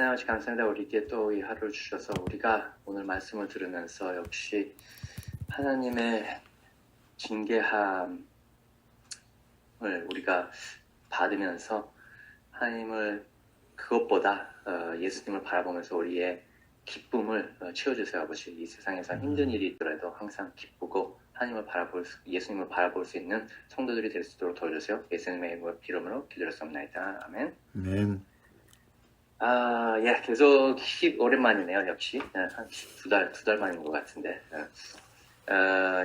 하나님 아버지 감사합니다. 우리에게 또 이 하루를 주셔서 우리가 오늘 말씀을 들으면서 역시 하나님의 징계함을 우리가 받으면서 하나님을 그것보다 예수님을 바라보면서 우리의 기쁨을 채워주세요. 아버지. 이 세상에서 힘든 일이 있더라도 항상 기쁘고 하나님을 예수님을 바라볼 수 있는 성도들이 될 수 있도록 도와주세요. 예수님의 이름으로 기도했습니다. 아멘. 아멘. 예, 계속 오랜만이네요, 역시. 한 두 달 만인 것 같은데.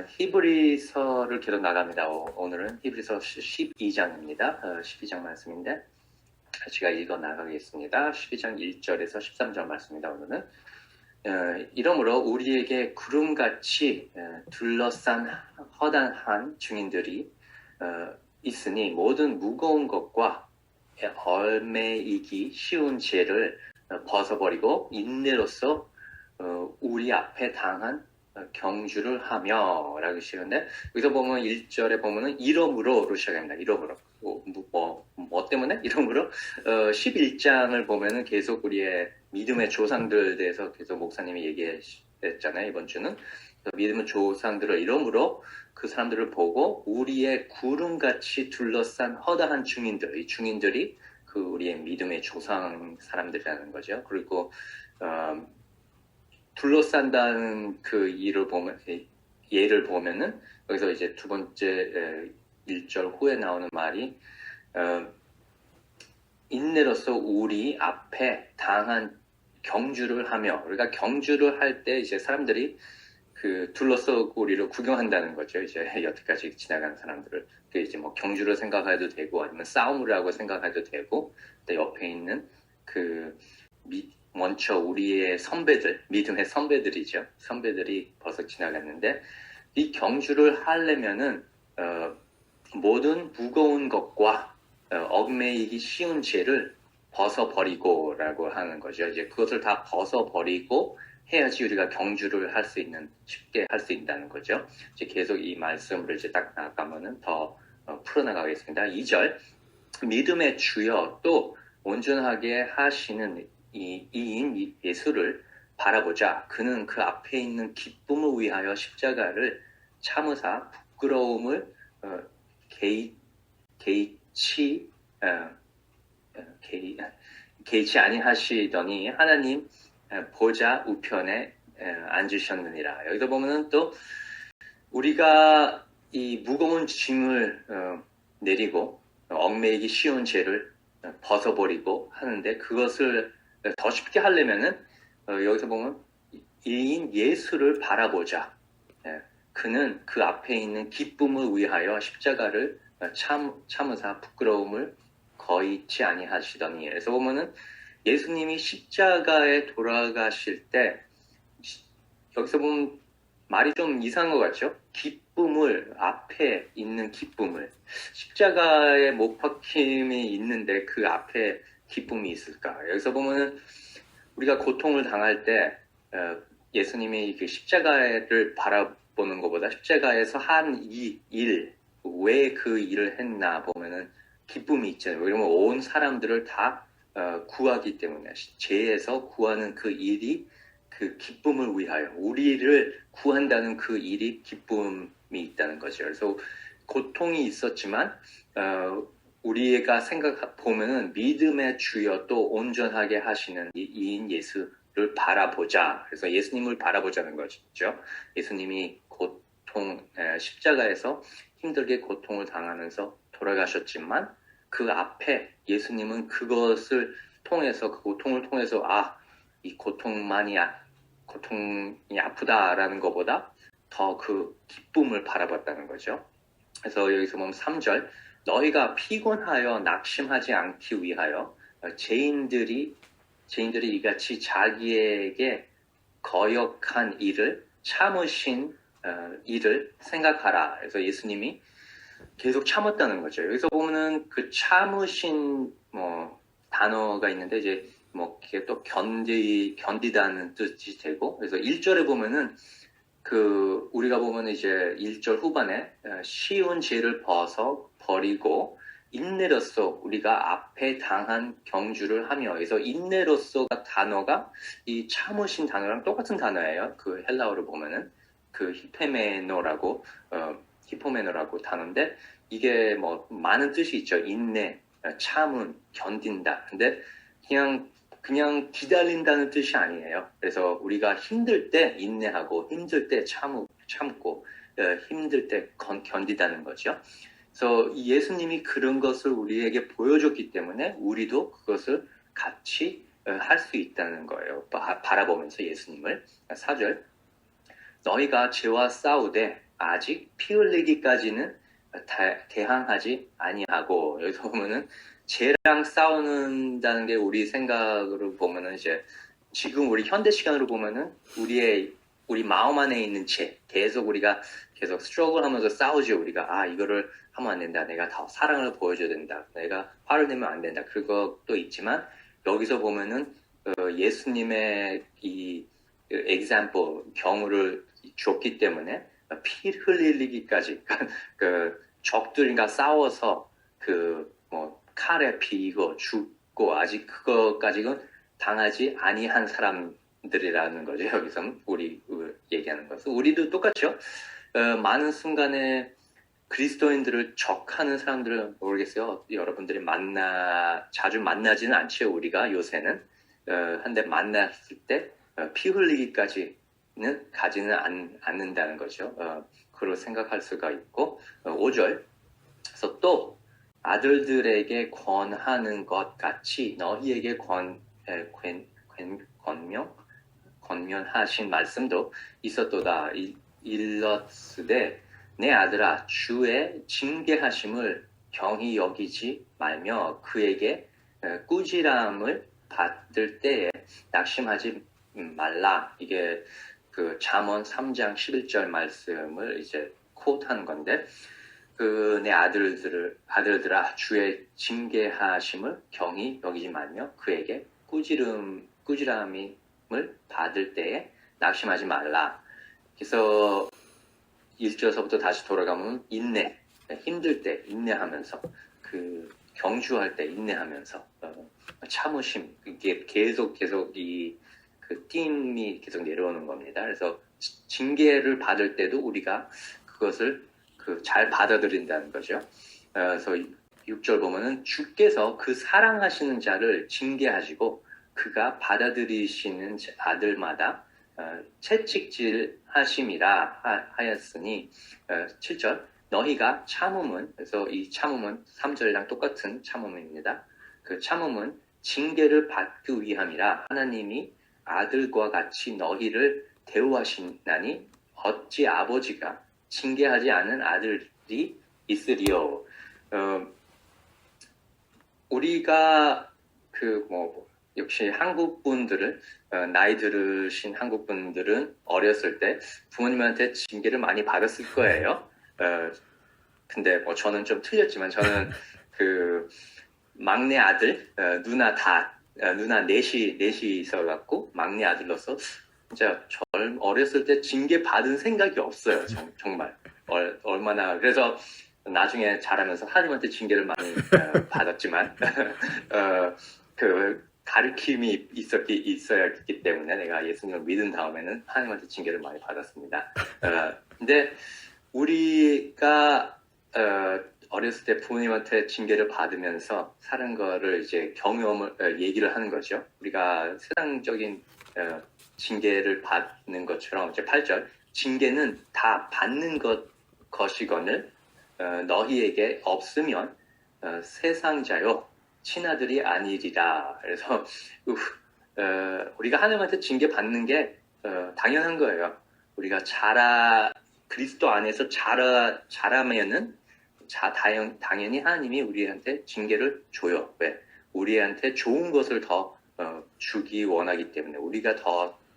히브리서를 계속 나갑니다. 오늘은 히브리서 12장입니다. 12장 말씀인데, 제가 읽어 나가겠습니다. 12장 1절에서 13절 말씀입니다, 오늘은. 이러므로 우리에게 구름같이 둘러싼 허다한 증인들이 있으니 모든 무거운 것과 얽매이기 쉬운 죄를 벗어버리고 인내로서 우리 앞에 당한 경주를 하며 라고 시작하는데, 여기서 보면 1절에 보면은 이러므로로 시작합니다. 이러므로. 뭐 때문에? 이러므로 11장을 보면은 계속 우리의 믿음의 조상들에 대해서 계속 목사님이 얘기했잖아요, 이번 주는. 믿음의 조상들을 이러므로 그 사람들을 보고 우리의 구름같이 둘러싼 허다한 증인들, 이 증인들이 그 우리의 믿음의 조상 사람들이라는 거죠. 그리고 둘러싼다는 그 예를 보면은 여기서 이제 두 번째 1절 후에 나오는 말이 인내로서 우리 앞에 당한 경주를 하며, 그러니까 경주를 할 때 이제 사람들이 그 둘러싸고 우리를 구경한다는 거죠. 이제 여태까지 지나가는 사람들을. 그 이제 뭐 경주를 생각해도 되고 아니면 싸움을 하고 생각해도 되고, 또 옆에 있는 그 먼저 우리의 선배들, 믿음의 선배들이죠. 선배들이 벌써 지나갔는데, 이 경주를 하려면은 모든 무거운 것과 얽매이기 쉬운 죄를 벗어버리고라고 하는 거죠. 이제 그것을 다 벗어버리고 해야지 우리가 경주를 할 수 있는, 쉽게 할 수 있다는 거죠. 이제 계속 이 말씀을 이제 딱 나가면은 더 풀어나가겠습니다. 2절. 믿음의 주여 또 온전하게 하시는 이인 예수를 바라보자. 그는 그 앞에 있는 기쁨을 위하여 십자가를 참으사 부끄러움을 개의치 아니하시더니 하나님 보좌 우편에 앉으셨느니라. 여기서 보면은 또 우리가 이 무거운 짐을 내리고 얽매이기 쉬운 죄를 벗어버리고 하는데, 그것을 더 쉽게 하려면은 여기서 보면 이인 예수를 바라보자. 그는 그 앞에 있는 기쁨을 위하여 십자가를 참으사 부끄러움을 거의치 아니하시더니. 그래서 보면은 예수님이 십자가에 돌아가실 때, 여기서 보면 말이 좀 이상한 것 같죠? 기쁨을, 앞에 있는 기쁨을, 십자가에 못 박힘이 있는데 그 앞에 기쁨이 있을까? 여기서 보면은 우리가 고통을 당할 때 예수님이 그 십자가를 바라보는 것보다 십자가에서 한 이 일, 왜 그 일을 했나 보면은 기쁨이 있잖아요. 왜냐면 온 사람들을 다 구하기 때문에, 죄에서 구하는 그 일이 그 기쁨을 위하여, 우리를 구한다는 그 일이 기쁨이 있다는 거죠. 그래서 고통이 있었지만 우리가 보면은 믿음의 주여 또 온전하게 하시는 이인 예수를 바라보자. 그래서 예수님을 바라보자는 거죠. 예수님이 십자가에서 힘들게 고통을 당하면서 돌아가셨지만 그 앞에 예수님은 그것을 통해서, 그 고통을 통해서 이 고통이 아프다라는 것보다 더 그 기쁨을 바라봤다는 거죠. 그래서 여기서 보면 3절, 너희가 피곤하여 낙심하지 않기 위하여 죄인들이 이같이 자기에게 거역한 일을 참으신 일을 생각하라. 그래서 예수님이 계속 참았다는 거죠. 여기서 보면은 그 참으신 단어가 있는데, 이제 그게 또 견디다는 뜻이 되고, 그래서 1절에 보면은 우리가 보면 이제 1절 후반에 쉬운 죄를 벗어버리고 인내로서 우리가 앞에 당한 경주를 하며, 그래서 인내로서가 단어가 이 참으신 단어랑 똑같은 단어예요. 그 헬라어를 보면은 그 히포메노라고 단어인데, 이게 뭐 많은 뜻이 있죠. 인내, 참음, 견딘다. 근데 그냥 기다린다는 뜻이 아니에요. 그래서 우리가 힘들 때 인내하고 힘들 때 참고 힘들 때 견디다는 거죠. 그래서 예수님이 그런 것을 우리에게 보여줬기 때문에 우리도 그것을 같이 할 수 있다는 거예요. 바라보면서 예수님을. 4절, 너희가 죄와 싸우되 아직 피 흘리기까지는 대항하지 아니하고, 여기서 보면은 죄랑 싸우는다는 게 우리 생각으로 보면은 이제 지금 우리 현대 시간으로 보면은 우리 마음 안에 있는 죄, 우리가 계속 스트러글 하면서 싸우죠. 우리가 이거를 하면 안 된다. 내가 더 사랑을 보여줘야 된다. 내가 화를 내면 안 된다. 그것도 있지만 여기서 보면은 예수님의 이 example, 경우를 줬기 때문에 피 흘리기까지 그 적들과 싸워서 칼에 비고 죽고 아직 그거까지는 당하지 아니한 사람들이라는 거죠. 여기서 우리 얘기하는 것은 우리도 똑같죠. 많은 순간에 그리스도인들을 적하는 사람들은 모르겠어요. 여러분들이 자주 만나지는 않죠. 우리가 요새는 한데 만났을 때 피 흘리기까지는 가지는 않는다는 거죠. 그걸 생각할 수가 있고 5절, 그래서 또 아들들에게 권하는 것 같이 너희에게 권면하신 말씀도 있었도다. 일렀으되 내 아들아, 주의 징계하심을 경히 여기지 말며 그에게 꾸지람을 받을 때에 낙심하지 말라. 이게 그 잠언 3장 11절 말씀을 이제 코트한 건데, 내 아들들아, 주의 징계하심을 경히 여기지 말며 그에게 꾸지람을 받을 때에 낙심하지 말라. 그래서 1절서부터 다시 돌아가면 인내, 힘들 때 인내하면서, 경주할 때 인내하면서, 참으심, 이게 계속 그 띠임이 계속 내려오는 겁니다. 그래서 징계를 받을 때도 우리가 그것을 잘 받아들인다는 거죠. 그래서 6절 보면은 주께서 그 사랑하시는 자를 징계하시고 그가 받아들이시는 아들마다 채찍질 하심이라 하였으니 7절, 너희가 참음은, 그래서 이 참음은 3절이랑 똑같은 참음입니다. 그 참음은 징계를 받기 위함이라 하나님이 아들과 같이 너희를 대우하시나니 어찌 아버지가 징계하지 않은 아들이 있으리요. 우리가 역시 한국 분들은 나이 들으신 한국 분들은 어렸을 때 부모님한테 징계를 많이 받았을 거예요. 근데 저는 좀 틀렸지만 저는 막내 아들, 누나 넷이 있어갖고 막내 아들로서 진짜 어렸을 때 징계 받은 생각이 없어요. 정말 얼마나. 그래서 나중에 자라면서 하나님한테 징계를 많이 받았지만 가르침이 있어야겠기 때문에 내가 예수님을 믿은 다음에는 하나님한테 징계를 많이 받았습니다. 근데 우리가 어렸을 때 부모님한테 징계를 받으면서 사는 거를 이제 얘기를 하는 거죠. 우리가 세상적인 징계를 받는 것처럼 이제 8절, 징계는 다 받는 것이거늘 너희에게 없으면 세상자요 친아들이 아니리라. 그래서 우리가 하나님한테 징계 받는 게 당연한 거예요. 우리가 그리스도 안에서 자라면은 당연히 하나님이 우리한테 징계를 줘요. 왜? 우리한테 좋은 것을 더 주기 원하기 때문에 우리가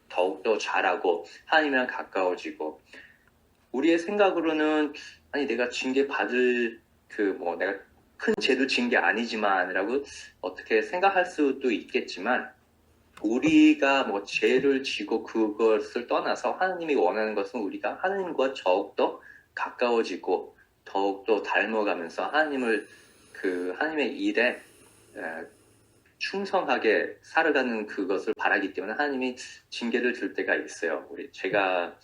더욱더 잘하고 하나님이랑 가까워지고, 우리의 생각으로는 내가 징계 받을 내가 큰 죄도 징계 아니지만이라고 어떻게 생각할 수도 있겠지만, 우리가 죄를 지고 그것을 떠나서 하나님이 원하는 것은 우리가 하나님과 더욱더 가까워지고 더욱더 닮아가면서 하나님을 그 하나님의 일에 충성하게 살아가는 그것을 바라기 때문에 하나님이 징계를 줄 때가 있어요. 제가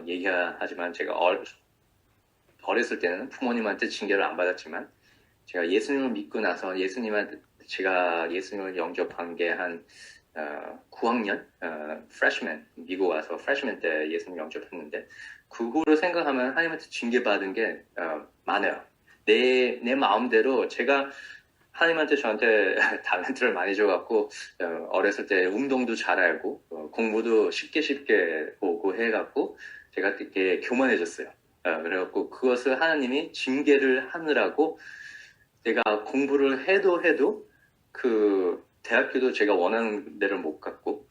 얘기하지만 제가 어렸을 때는 부모님한테 징계를 안 받았지만 제가 예수님을 믿고 나서 제가 예수님을 영접한 게 한 9학년 freshman 미국 와서 freshman 때 예수님 영접했는데 그 후로 생각하면 하나님한테 징계받은 게 많아요. 내 마음대로 제가 하나님한테 저한테 탤런트를 많이 줘갖고 어렸을 때 운동도 잘 알고 공부도 쉽게 보고 해갖고 제가 되게 교만해졌어요. 그래갖고 그것을 하나님이 징계를 하느라고 내가 공부를 해도 그 대학교도 제가 원하는 데를 못 갔고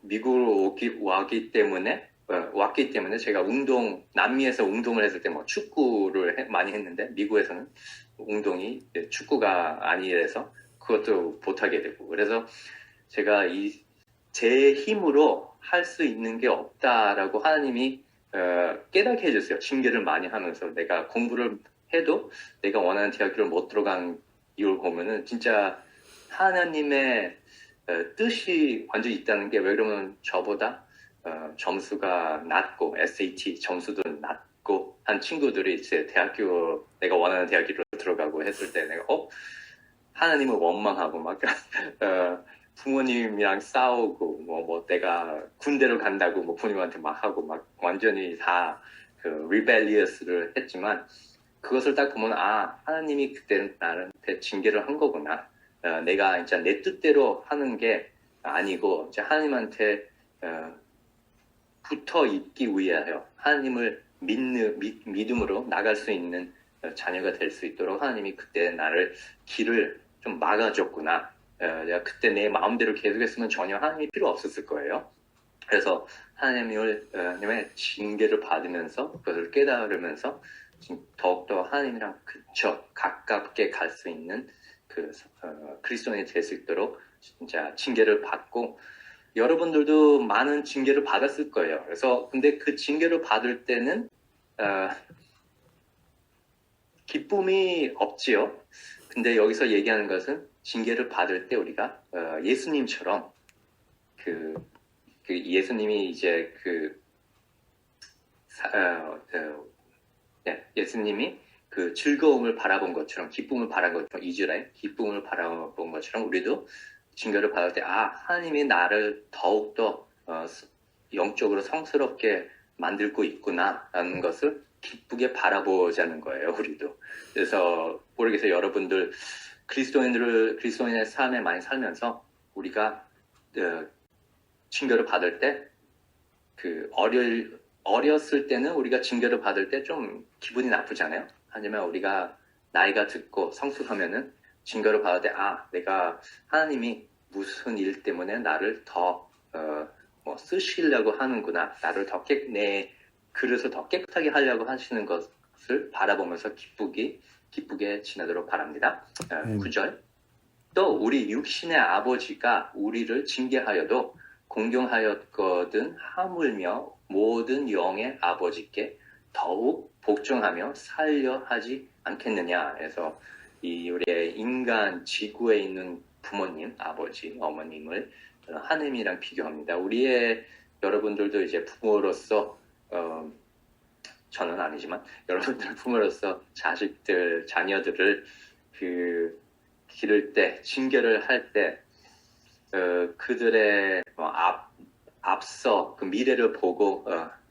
미국으로 왔기 때문에 제가 남미에서 운동을 했을 때 뭐 축구를 많이 했는데 미국에서는 운동이 축구가 아니라서 그것도 못하게 되고 그래서 제가 제 힘으로 할 수 있는 게 없다라고 하나님이 깨닫게 해줬어요. 징계를 많이 하면서 내가 공부를 해도 내가 원하는 대학교를 못 들어간 이유를 보면은 진짜 하나님의 뜻이 완전히 있다는 게 왜 그러면 저보다 점수가 낮고 SAT 점수도 낮고 한 친구들이 이제 내가 원하는 대학교로 들어가고 했을 때 내가 하나님을 원망하고 막 부모님이랑 싸우고 뭐 내가 군대로 간다고 뭐 부모님한테 막 하고 막 완전히 다 rebellious를 했지만 그것을 딱 보면 하나님이 그때 나한테 징계를 한 거구나. 내가 진짜 내 뜻대로 하는 게 아니고 이제 하나님한테 붙어 있기 위하여 하나님을 믿음으로 나갈 수 있는 자녀가 될 수 있도록 하나님이 그때 나를 길을 좀 막아줬구나. 내가 그때 내 마음대로 계속했으면 전혀 하나님이 필요 없었을 거예요. 그래서 하나님의 징계를 받으면서 그것을 깨달으면서 더욱더 하나님이랑 가깝게 갈 수 있는 그리스도인이 될 수 있도록 진짜 징계를 받고 여러분들도 많은 징계를 받았을 거예요. 그래서 근데 그 징계를 받을 때는 기쁨이 없지요. 근데 여기서 얘기하는 것은 징계를 받을 때 우리가 예수님처럼 예수님이 이제 예수님이 그 즐거움을 바라본 것처럼 기쁨을 바라본 것처럼 2주에 기쁨을 바라본 것처럼 우리도 징계를 받을 때 하나님이 나를 더욱더 영적으로 성스럽게 만들고 있구나라는 것을 기쁘게 바라보자는 거예요. 우리도. 그래서 모르겠어요. 여러분들 그리스도인의 삶에 많이 살면서 우리가 징계를 받을 때 어렸을 때는 우리가 징계를 받을 때 좀 기분이 나쁘잖아요. 하지만 우리가 나이가 듣고 성숙하면은 징계를 받을 때 내가 하나님이 무슨 일 때문에 나를 더 쓰시려고 하는구나. 나를 내 그릇을 더 깨끗하게 하려고 하시는 것을 바라보면서 기쁘게 지내도록 바랍니다. 9절. 또 우리 육신의 아버지가 우리를 징계하여도 공경하였거든 하물며 모든 영의 아버지께 더욱 복종하며 살려 하지 않겠느냐. 그래서 우리의 인간 지구에 있는 부모님, 아버지, 어머님을 하나님이랑 비교합니다. 여러분들도 이제 부모로서 저는 아니지만 여러분들 부모로서 자녀들을 기를 때, 징계를 할 때 그들의 앞서 그 미래를 보고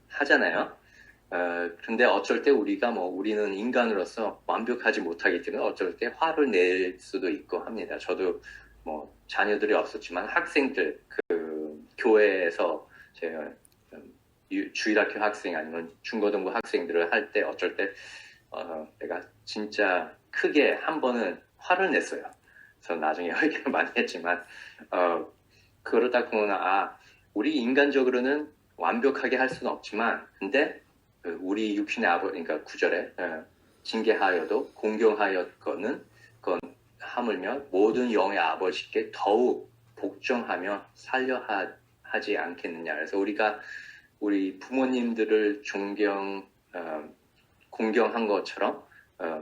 하잖아요. 그런데 어쩔 때 우리는 인간으로서 완벽하지 못하기 때문에 어쩔 때 화를 낼 수도 있고 합니다. 저도 자녀들이 없었지만 학생들 교회에서 제가 주일학교 학생 아니면 중고등부 학생들을 할 때 어쩔 때 내가 진짜 크게 한 번은 화를 냈어요. 그래서 나중에 회개를 많이 했지만 그거를 딱 보면 우리 인간적으로는 완벽하게 할 수는 없지만 근데 우리 육신의 아버지, 그러니까 9절에 징계하여도 공경하였거는 그건 하물며 모든 영의 아버지께 더욱 복종하며 살려 하지 않겠느냐. 그래서 우리 부모님들을 공경한 것처럼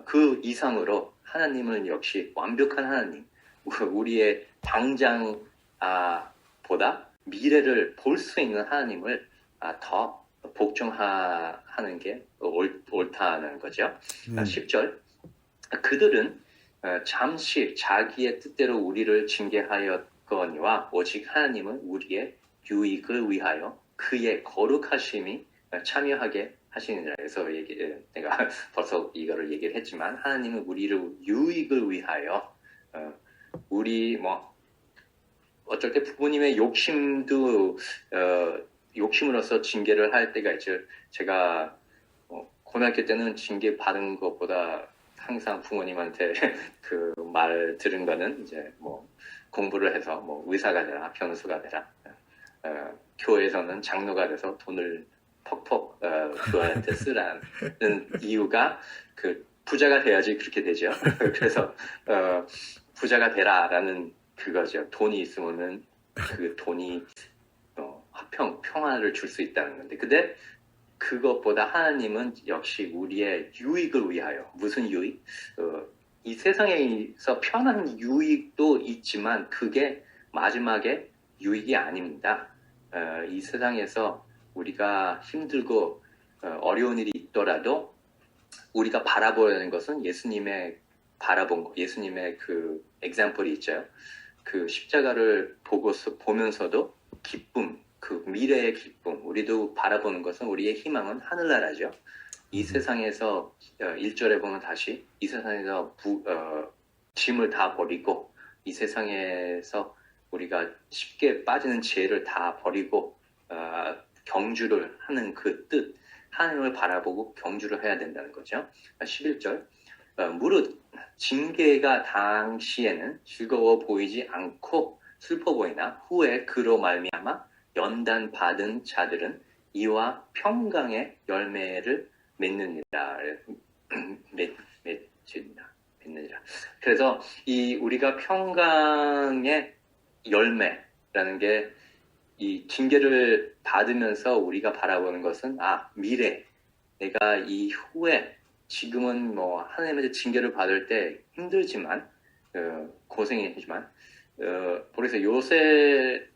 그 이상으로 하나님은 역시 완벽한 하나님, 우리의 당장 보다 미래를 볼 수 있는 하나님을 더 복종하는 게 옳다는 거죠. 10절 그들은 잠시 자기의 뜻대로 우리를 징계하였거니와 오직 하나님은 우리의 유익을 위하여 그의 거룩하심이 참여하게 하시느니라. 그래서 내가 벌써 이거를 얘기를 했지만 하나님은 우리를 유익을 위하여 우리 어쩔 때 부모님의 욕심도 욕심으로서 징계를 할 때가 있죠. 제가 고등학교 때는 징계 받은 것보다 항상 부모님한테 그 말 들은 거는 이제 공부를 해서 의사가 되라, 변호사가 되라. 교회에서는 장로가 돼서 돈을 퍽퍽 그한테 쓰라는 이유가 그 부자가 돼야지 그렇게 되죠. 그래서 부자가 되라라는 그거죠. 돈이 있으면은 그 돈이 평화를 줄 수 있다는 건데, 근데 그것보다 하나님은 역시 우리의 유익을 위하여, 무슨 유익? 이 세상에서 편한 유익도 있지만 그게 마지막에 유익이 아닙니다. 이 세상에서 우리가 힘들고 어려운 일이 있더라도 우리가 바라보는 것은 예수님의 예수님의 그 example이 있죠. 그 십자가를 보면서도 기쁨, 그 미래의 기쁨, 우리도 바라보는 것은 우리의 희망은 하늘나라죠. 이 세상에서 1절에 보면 다시 이 세상에서 짐을 다 버리고 이 세상에서 우리가 쉽게 빠지는 죄를 다 버리고 경주를 하는 그 뜻, 하나님을 바라보고 경주를 해야 된다는 거죠. 11절 무릇 징계가 당시에는 즐거워 보이지 않고 슬퍼 보이나 후에 그로 말미암아 연단 받은 자들은 이와 평강의 열매를 맺느니라. 맺느니라. 그래서 우리가 평강의 열매라는 게 이 징계를 받으면서 우리가 바라보는 것은 미래, 내가 이후에 지금은 하나님의 징계를 받을 때 힘들지만 고생이지만 그래서 요새는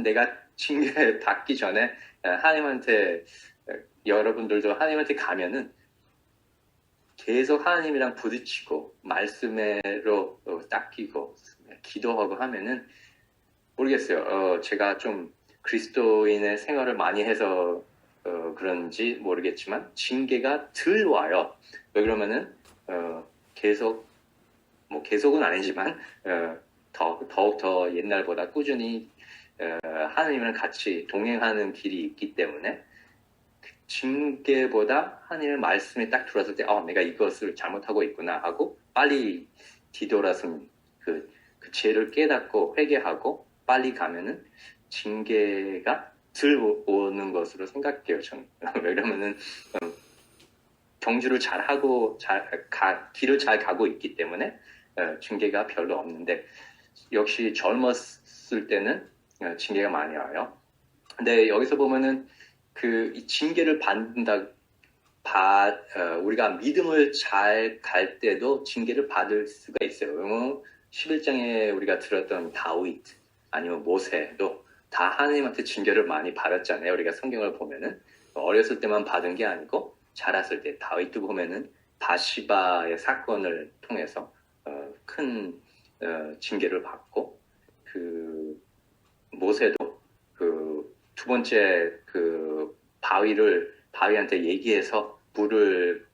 내가 징계 받기 전에 하나님한테 여러분들도 하나님한테 가면은 계속 하나님이랑 부딪히고 말씀으로 닦이고 기도하고 하면은 모르겠어요. 제가 좀 그리스도인의 생활을 많이 해서 그런지 모르겠지만 징계가 덜 와요. 왜 그러면은 계속은 아니지만 더욱 더 옛날보다 꾸준히 하나님이랑 같이 동행하는 길이 있기 때문에 징계보다 하나님의 말씀이 딱 들어왔을 때 내가 이것을 잘못하고 있구나 하고 빨리 뒤돌아서 그 죄를 깨닫고 회개하고 빨리 가면은 징계가 덜 오는 것으로 생각해요. 저는. 왜냐면은 경주를 잘하고 길을 잘 가고 있기 때문에 징계가 별로 없는데 역시 젊었을 때는 징계가 많이 와요. 근데 여기서 보면은 이 징계를 받는다. 우리가 믿음을 잘 갈 때도 징계를 받을 수가 있어요. 11장에 우리가 들었던 다윗 아니면 모세도 다 하나님한테 징계를 많이 받았잖아요. 우리가 성경을 보면은 어렸을 때만 받은 게 아니고 자랐을 때 다윗도 보면은 바시바의 사건을 통해서 큰 징계를 받고 그 모세도 그 두 번째 그 바위한테 얘기해서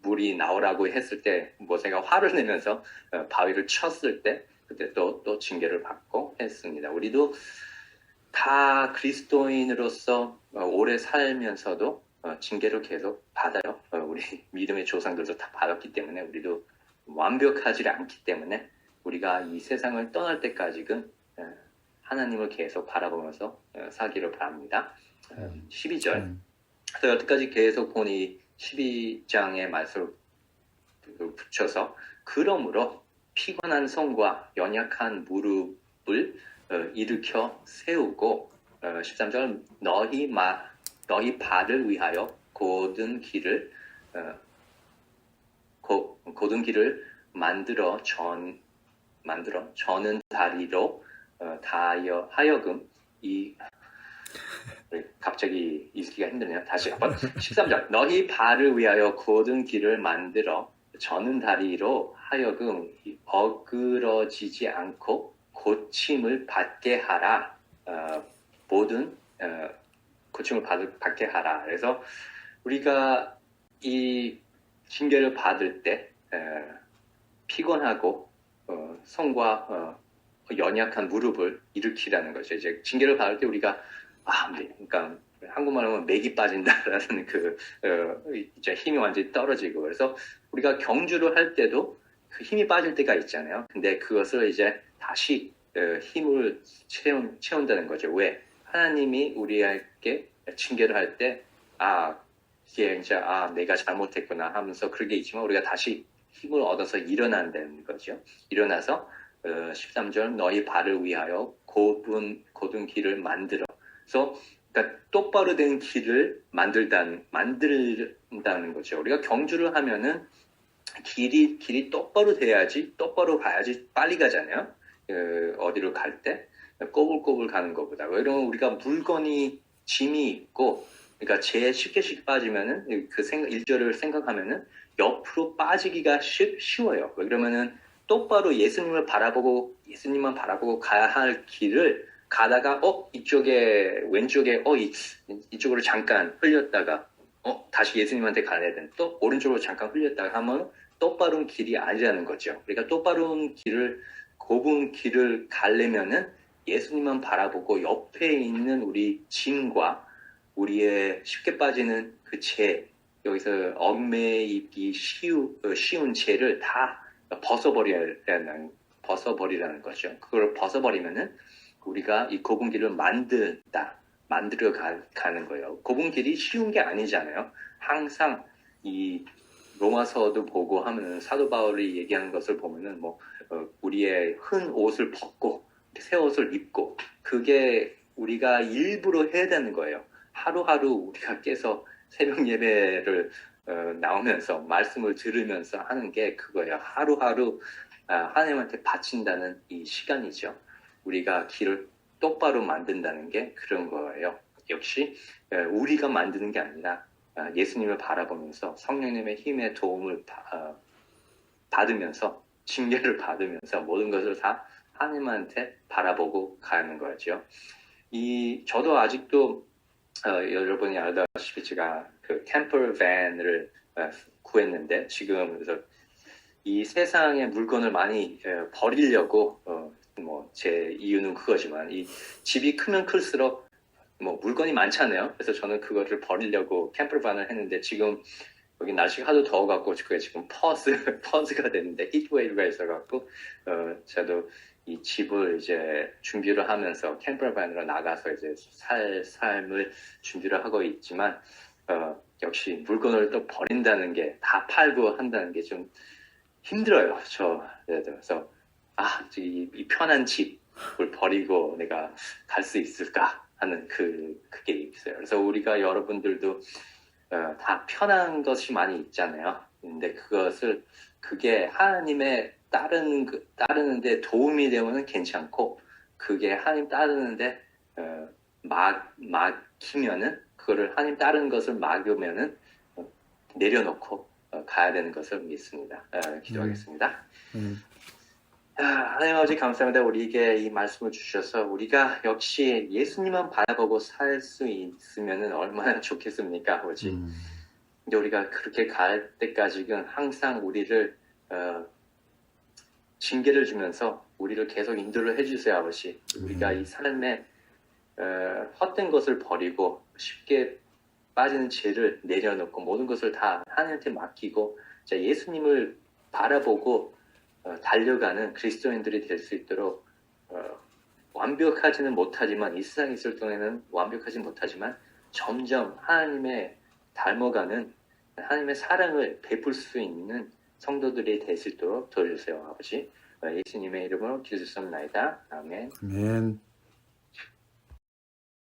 물이 나오라고 했을 때 모세가 화를 내면서 바위를 쳤을 때 그때 또 징계를 받고 했습니다. 우리도 다 그리스도인으로서 오래 살면서도 징계를 계속 받아요. 우리 믿음의 조상들도 다 받았기 때문에 우리도 완벽하지 않기 때문에 우리가 이 세상을 떠날 때까지는 하나님을 계속 바라보면서 살기를 바랍니다. 12절 여태까지 계속 보니 12장의 말씀을 붙여서 그러므로 피곤한 손과 연약한 무릎을 일으켜 세우고 13절 너희 발을 위하여 고든 길을 저는 다리로 하여금 갑자기 읽기가 힘드네요. 다시 한번 13절 너희 발을 위하여 곧은 길을 만들어 저는 다리로 하여금 어그러지지 않고 고침을 받게 하라. 모든 고침을 받게 하라. 그래서 우리가 이 징계를 받을 때 피곤하고 손과 연약한 무릎을 일으키라는 거죠. 이제 징계를 받을 때 우리가 그러니까 한국말로 하면 맥이 빠진다라는 이제 힘이 완전히 떨어지고 그래서 우리가 경주를 할 때도 그 힘이 빠질 때가 있잖아요. 근데 그것을 이제 다시 힘을 채운다는 거죠. 왜? 하나님이 우리에게 징계를 할 때 이게 이제 내가 잘못했구나 하면서 그런 게 있지만 우리가 다시 힘을 얻어서 일어난다는 거죠. 일어나서 13절 너희 발을 위하여 곧은 길을 만들어. 그래서 그러니까 똑바로 된 길을 만들다는 거죠. 우리가 경주를 하면은 길이 똑바로 돼야지, 똑바로 가야지 빨리 가잖아요. 어디로 갈 때 꼬불꼬불 가는 것보다. 왜냐면 우리가 물건이 짐이 있고, 그러니까 제일 쉽게 빠지면은 그 1절을 생각하면은 옆으로 빠지기가 쉬워요. 그러면은 똑바로 예수님만 바라보고 가야 할 길을 가다가 왼쪽에 이쪽으로 잠깐 흘렸다가 다시 예수님한테 가야 되는 또 오른쪽으로 잠깐 흘렸다가 하면 똑바른 길이 아니라는 거죠. 그러니까 똑바른 좁은 길을 가려면은 예수님만 바라보고 옆에 있는 우리 짐과 우리의 쉽게 빠지는 여기서 얽매이기 쉬운 죄를 다 벗어버리라는 거죠. 그걸 벗어버리면은 우리가 이 좁은 길을 만들어 가는 거예요. 좁은 길이 쉬운 게 아니잖아요. 항상 이 로마서도 보고 하면은 사도 바울이 얘기하는 것을 보면은 우리의 흔 옷을 벗고 새 옷을 입고 그게 우리가 일부러 해야 되는 거예요. 하루하루 우리가 깨서 새벽 예배를 나오면서 말씀을 들으면서 하는 게 그거예요. 하루하루 하나님한테 바친다는 이 시간이죠. 우리가 길을 똑바로 만든다는 게 그런 거예요. 역시 우리가 만드는 게 아니라 예수님을 바라보면서 성령님의 힘의 도움을 받으면서 징계를 받으면서 모든 것을 다 하나님한테 바라보고 가는 거죠. 저도 아직도 여러분이 알다시피 제가 그 캠퍼밴을 구했는데 지금 그래서 이 세상의 물건을 많이 버리려고 제 이유는 그거지만 이 집이 크면 클수록 물건이 많잖아요. 그래서 저는 그거를 버리려고 캠퍼밴을 했는데 지금 여기 날씨가 하도 더워갖고 그게 지금 퍼즈가 됐는데 히트웨이브가 있어갖고 저도 이 집을 이제 준비를 하면서 캠퍼밴으로 나가서 이제 삶을 준비를 하고 있지만 역시 물건을 또 버린다는 게 다 팔고 한다는 게 좀 힘들어요. 그래서 이 편한 집을 버리고 내가 갈 수 있을까 하는 그게 있어요. 그래서 우리가 여러분들도 다 편한 것이 많이 있잖아요. 근데 그게 하나님의 따르는데 도움이 되면은 괜찮고, 그게 하나님 따르는데 막히면은 그거를 하나님 따르는 것을 막으면은 내려놓고 가야 되는 것을 믿습니다. 기도하겠습니다. 하나님 아버지 감사합니다. 우리에게 이 말씀을 주셔서 우리가 역시 예수님만 바라보고 살 수 있으면 얼마나 좋겠습니까, 아버지. 근데 우리가 그렇게 갈 때까지는 항상 우리를 징계를 주면서 우리를 계속 인도를 해주세요, 아버지. 우리가 이 삶에 헛된 것을 버리고 쉽게 빠지는 죄를 내려놓고 모든 것을 다 하나님한테 맡기고 예수님을 바라보고 달려가는 그리스도인들이 될 수 있도록 완벽하지는 못하지만 이 세상에 있을 동안에는 완벽하지 못하지만 점점 하나님의 닮아가는 하나님의 사랑을 베풀 수 있는 성도들이 될 수 있도록 도와주세요, 아버지. 예수님의 이름으로 기도드렸습니다. 아멘. 아멘.